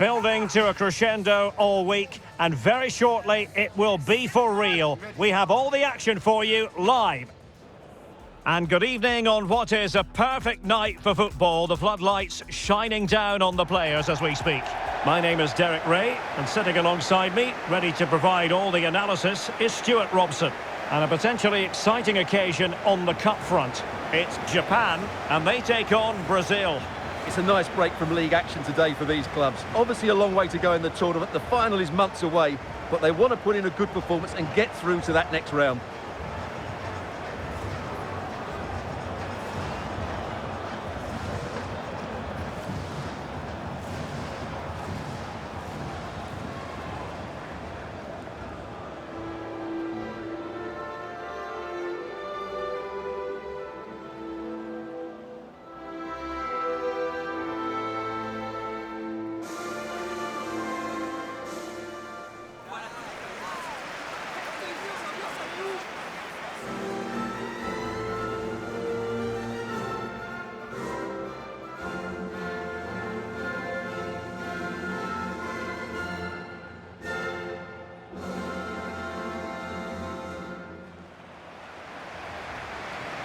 building to a crescendo all week, and very shortly it will be for real. We have all the action for you live. And good evening on what is a perfect night for football. The floodlights shining down on the players as we speak. My name is Derek Ray, and sitting alongside me, ready to provide all the analysis, is Stuart Robson. And a potentially exciting occasion on the cup front. It's Japan, and they take on Brazil. It's a nice break from league action today for these clubs. Obviously a long way to go in the tournament. The final is months away, but they want to put in a good performance and get through to that next round.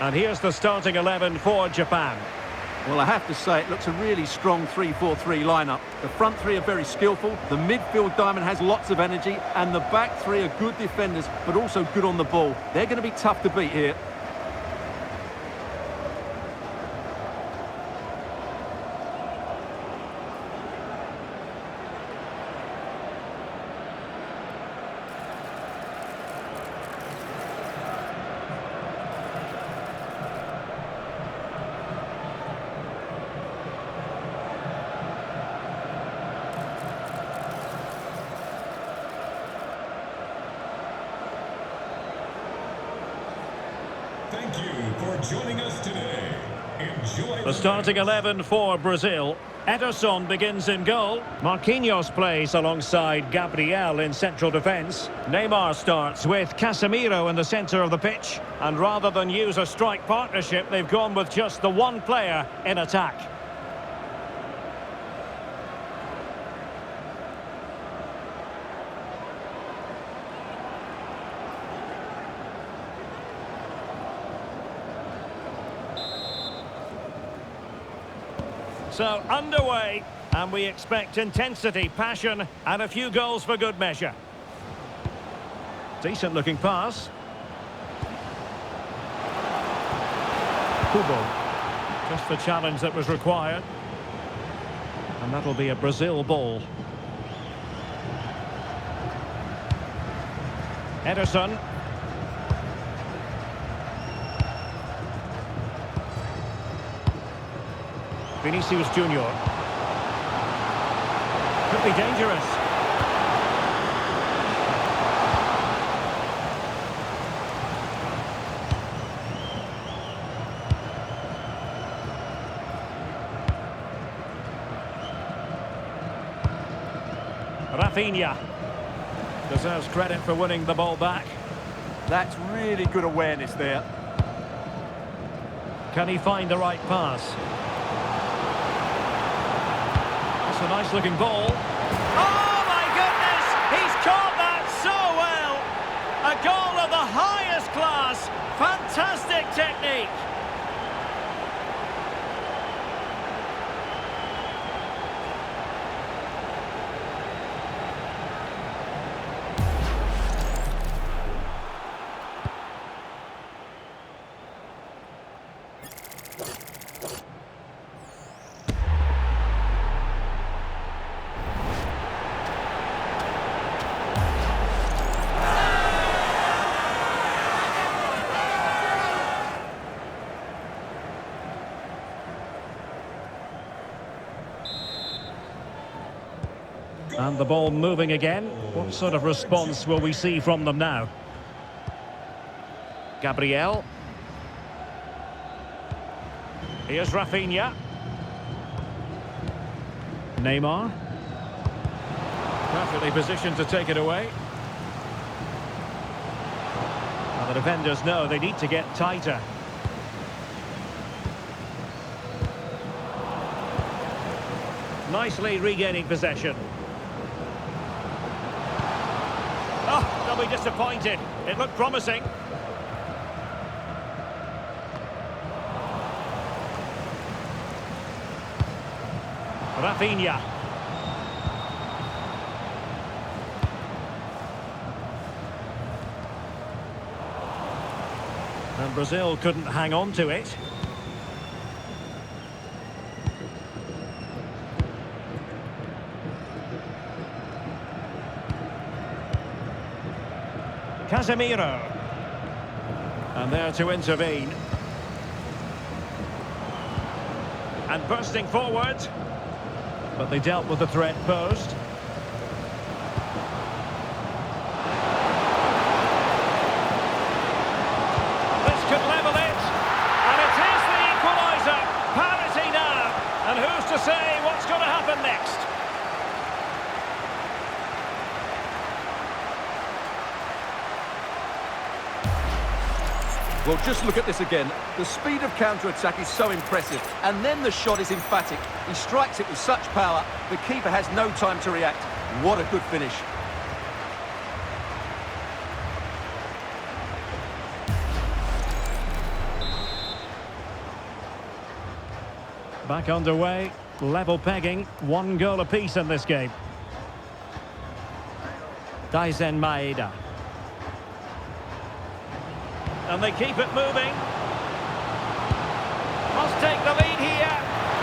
And here's the starting 11 for Japan. Well, I have to say, it looks a really strong 3-4-3 lineup. The front three are very skillful, the midfield diamond has lots of energy, and the back three are good defenders, but also good on the ball. They're going to be tough to beat here. Thank you for joining us today. Enjoy The starting 11 for Brazil. Ederson begins in goal. Marquinhos plays alongside Gabriel in central defence. Neymar starts with Casemiro in the centre of the pitch. And rather than use a strike partnership, they've gone with just the one player in attack. So, underway, and we expect intensity, passion, and a few goals for good measure. Decent-looking pass. Kubo. Just the challenge that was required. And that'll be a Brazil ball. Ederson. Vinicius Junior. Could be dangerous. Rafinha deserves credit for winning the ball back. That's really good awareness there. Can he find the right pass? It's a nice looking ball. Oh my goodness! He's caught that so well! A goal of the highest class. Fantastic technique. And the ball moving again. What sort of response will we see from them now? Gabriel. Here's Rafinha. Neymar. Perfectly positioned to take it away. Well, the defenders know they need to get tighter. Nicely regaining possession. Oh, they'll be disappointed. It looked promising. Rafinha. And Brazil couldn't hang on to it. Casemiro. And there to intervene. And bursting forward. But they dealt with the threat posed. This could level it. And it is the equaliser. Parity now. And who's to say what's going to happen next? Well, just look at this again. The speed of counter-attack is so impressive. And then the shot is emphatic. He strikes it with such power. The keeper has no time to react. What a good finish. Back underway. Level pegging. 1 goal apiece in this game. Daisen Maeda. And they keep it moving. Must take the lead here.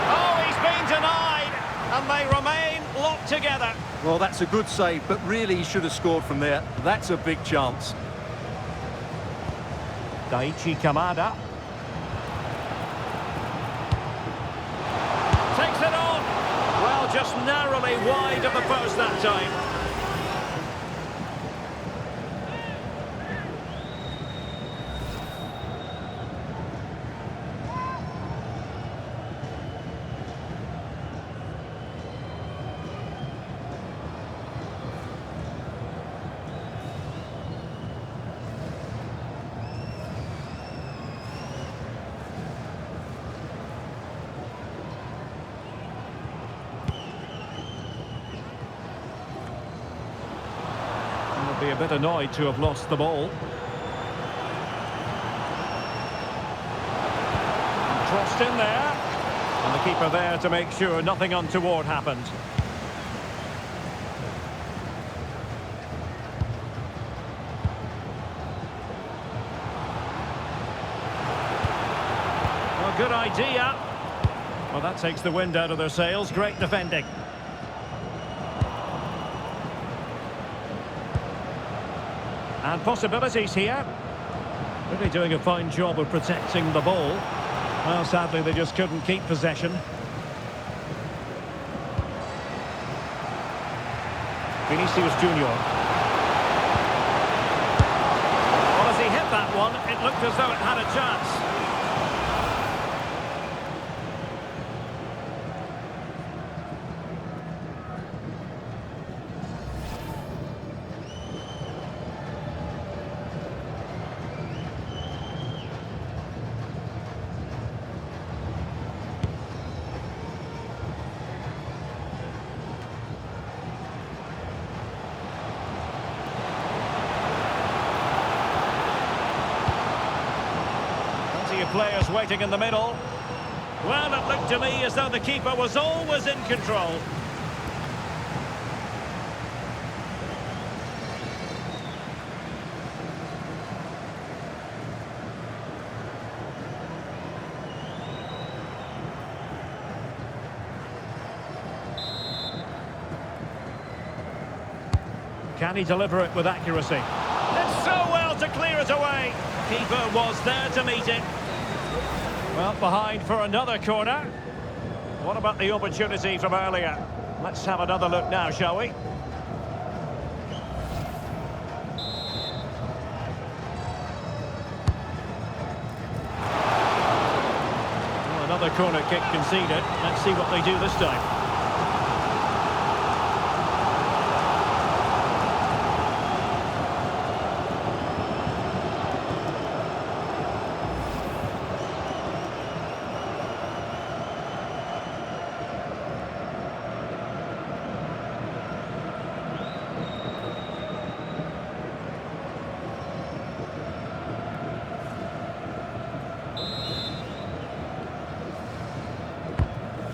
Oh, he's been denied. And they remain locked together. Well, that's a good save, but really he should have scored from there. That's a big chance. Daichi Kamada. Takes it on. Well, just narrowly wide of the post that time. Be a bit annoyed to have lost the ball. Crossed in there. And the keeper there to make sure nothing untoward happened. Well, good idea. Well, that takes the wind out of their sails. Great defending. And possibilities here. Really doing a fine job of protecting the ball. Well, sadly, they just couldn't keep possession. Vinicius Junior. Well, as he hit that one, it looked as though it had a chance. Players waiting in the middle. Well, it looked to me as though the keeper was always in control. Can he deliver it with accuracy? It's so well to clear it away. Keeper was there to meet it. Well, behind for another corner. What about the opportunity from earlier? Let's have another look now, shall we? Well, another corner kick conceded. Let's see what they do this time.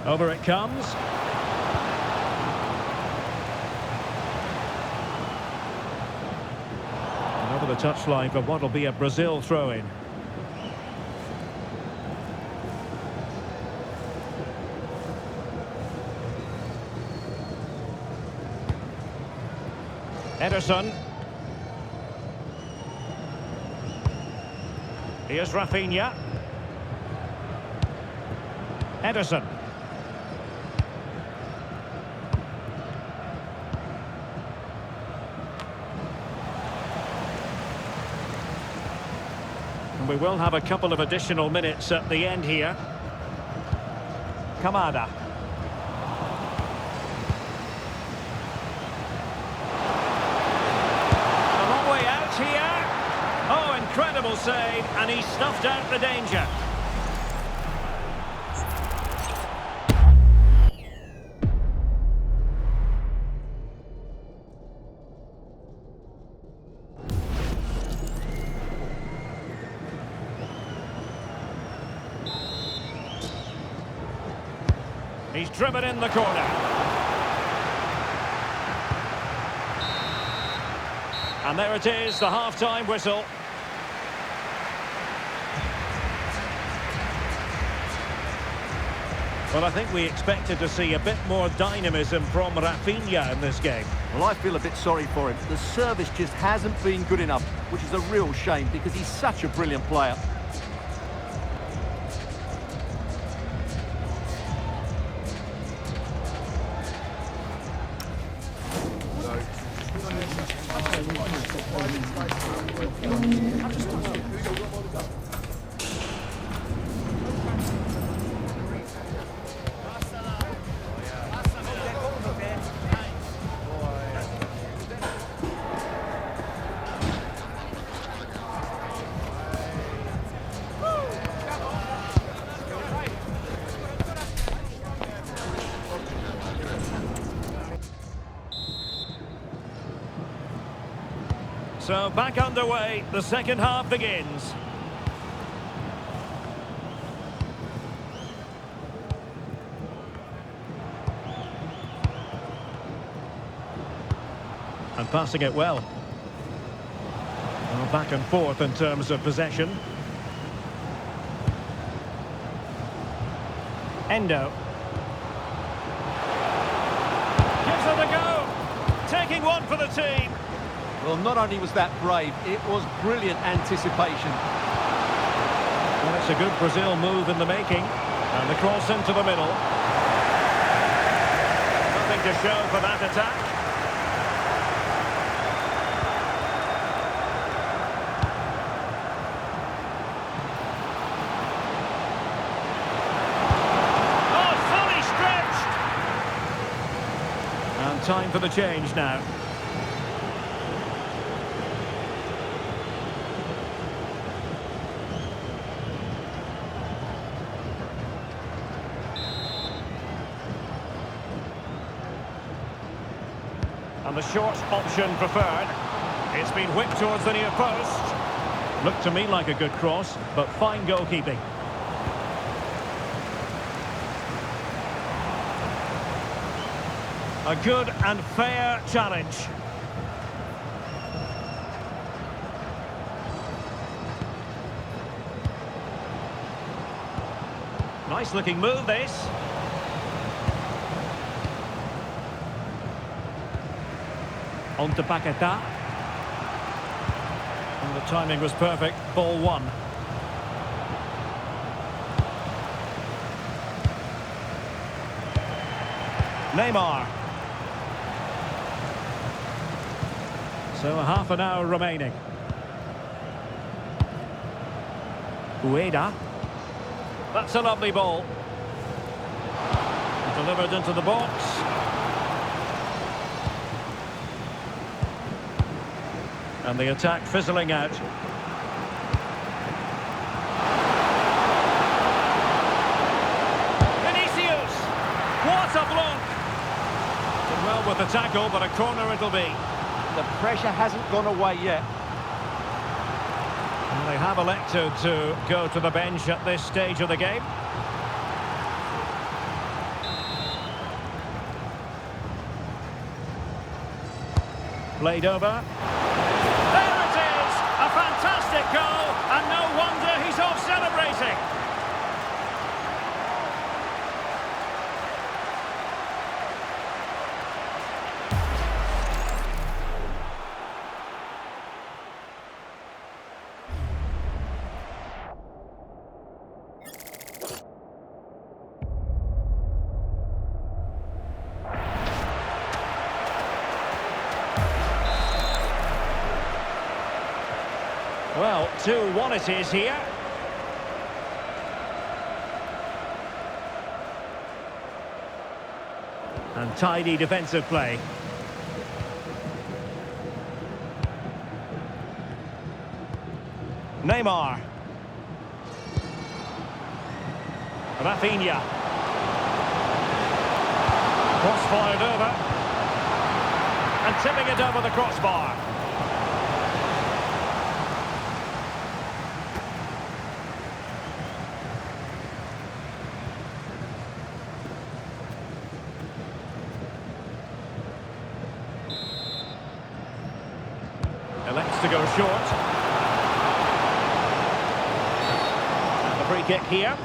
Over it comes. And over the touchline for what will be a Brazil throw-in. Ederson. Here's Rafinha. Ederson. And we will have a couple of additional minutes at the end here. Kamada. A long way out here. Oh, incredible save, and he stuffed out the danger. He's driven in the corner. And there it is, the half-time whistle. Well, I think we expected to see a bit more dynamism from Rafinha in this game. Well, I feel a bit sorry for him. The service just hasn't been good enough, which is a real shame because he's such a brilliant player. So back underway, the second half begins. And passing it well. Well, back and forth in terms of possession. Endo. Gives it a go. Taking one for the team. Well, not only was that brave, it was brilliant anticipation. Well, it's a good Brazil move in the making. And the cross into the middle. Nothing to show for that attack. Oh, fully stretched! And time for the change now. And the short option preferred. It's been whipped towards the near post. Looked to me like a good cross, but fine goalkeeping. A good and fair challenge. Nice looking move, this. On to Paquetá. And the timing was perfect. Ball one. Neymar. So half an hour remaining. Ueda. That's a lovely ball. Delivered into the box. And the attack fizzling out. Vinicius! What a block! Did well with the tackle, but a corner it'll be. The pressure hasn't gone away yet. And they have elected to go to the bench at this stage of the game. Played over. There it is! A fantastic goal, and no wonder he's off celebrating. Well, 2-1 it is here. And tidy defensive play. Neymar. Rafinha. Cross fired over. And tipping it over the crossbar. Elects to go short. And the free kick here.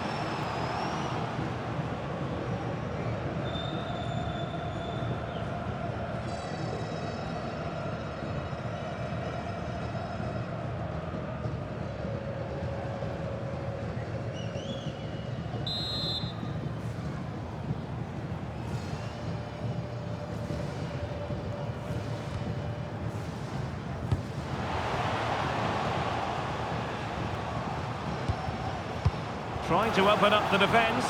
Trying to open up the defence.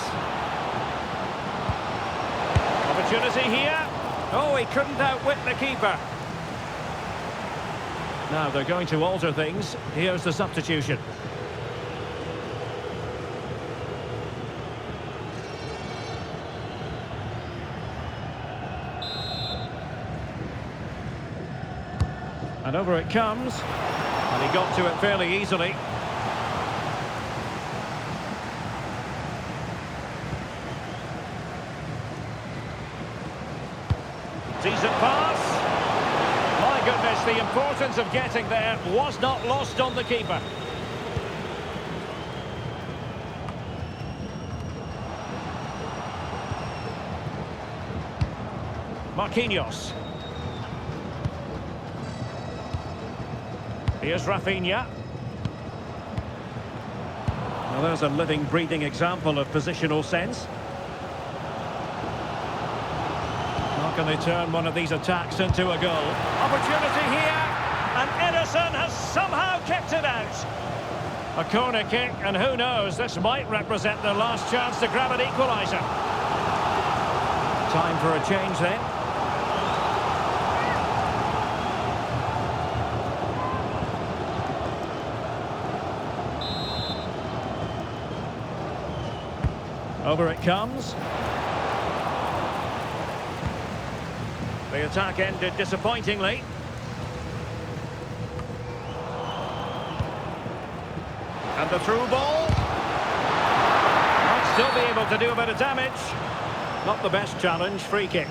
Opportunity here. Oh, he couldn't outwit the keeper. Now they're going to alter things. Here's the substitution. And over it comes. And he got to it fairly easily. Decent pass. My goodness, the importance of getting there was not lost on the keeper. Marquinhos. Here's Rafinha. Well, there's a living, breathing example of positional sense. Can they turn one of these attacks into a goal? Opportunity here, and Ederson has somehow kicked it out. A corner kick, and who knows, this might represent their last chance to grab an equaliser. Time for a change then. Over it comes. The attack ended disappointingly. And the through ball. Might still be able to do a bit of damage. Not the best challenge, free kick.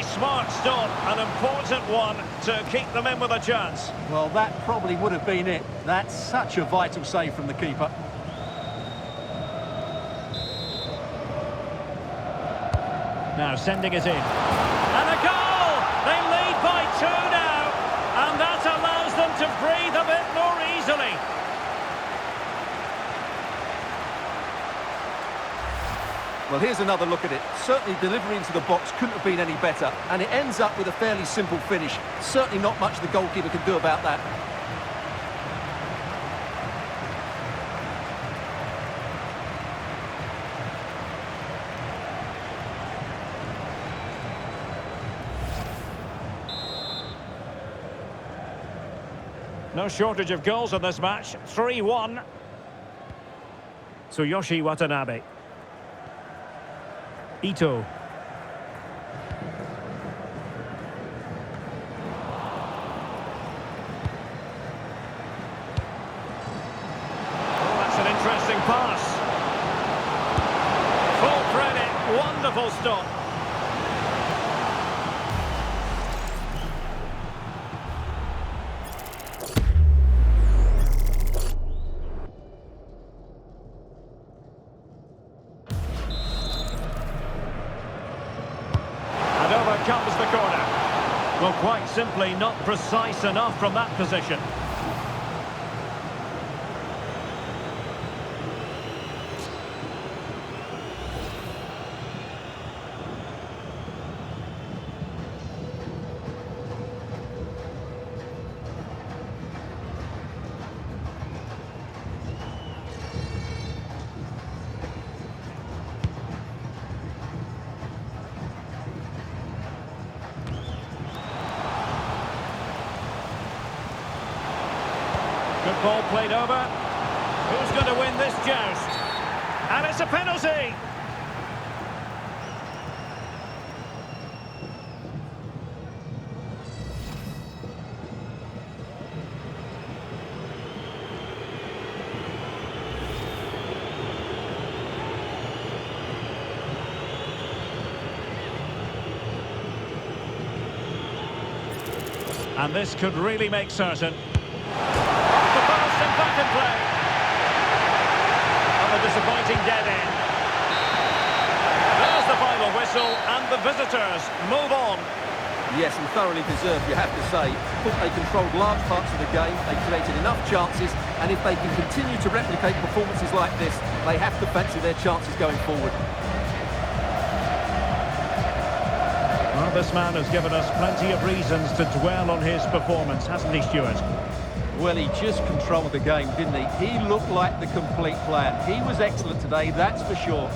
Smart stop, an important one to keep them in with a chance. Well, that probably would have been it. That's such a vital save from the keeper. Now sending it in. And a goal! They lead by 2 now. And that allows them to breathe a bit more easily. Well, here's another look at it. Certainly delivery into the box couldn't have been any better. And it ends up with a fairly simple finish. Certainly not much the goalkeeper can do about that. No shortage of goals in this match. 3-1. Tsuyoshi Watanabe. Ito. Oh, that's an interesting pass. Full credit. Wonderful stop. Comes the corner. Well, quite simply not precise enough from that position. Good ball played over. Who's going to win this joust? And it's a penalty! And this could really make certain. Back in play. And a disappointing dead end. There's the final whistle, and the visitors move on. Yes, and thoroughly deserved, you have to say. Thought they controlled large parts of the game, they created enough chances, and if they can continue to replicate performances like this, they have to fancy their chances going forward. Well, this man has given us plenty of reasons to dwell on his performance, hasn't he, Stuart? Well, he just controlled the game, didn't he? He looked like the complete player. He was excellent today, that's for sure.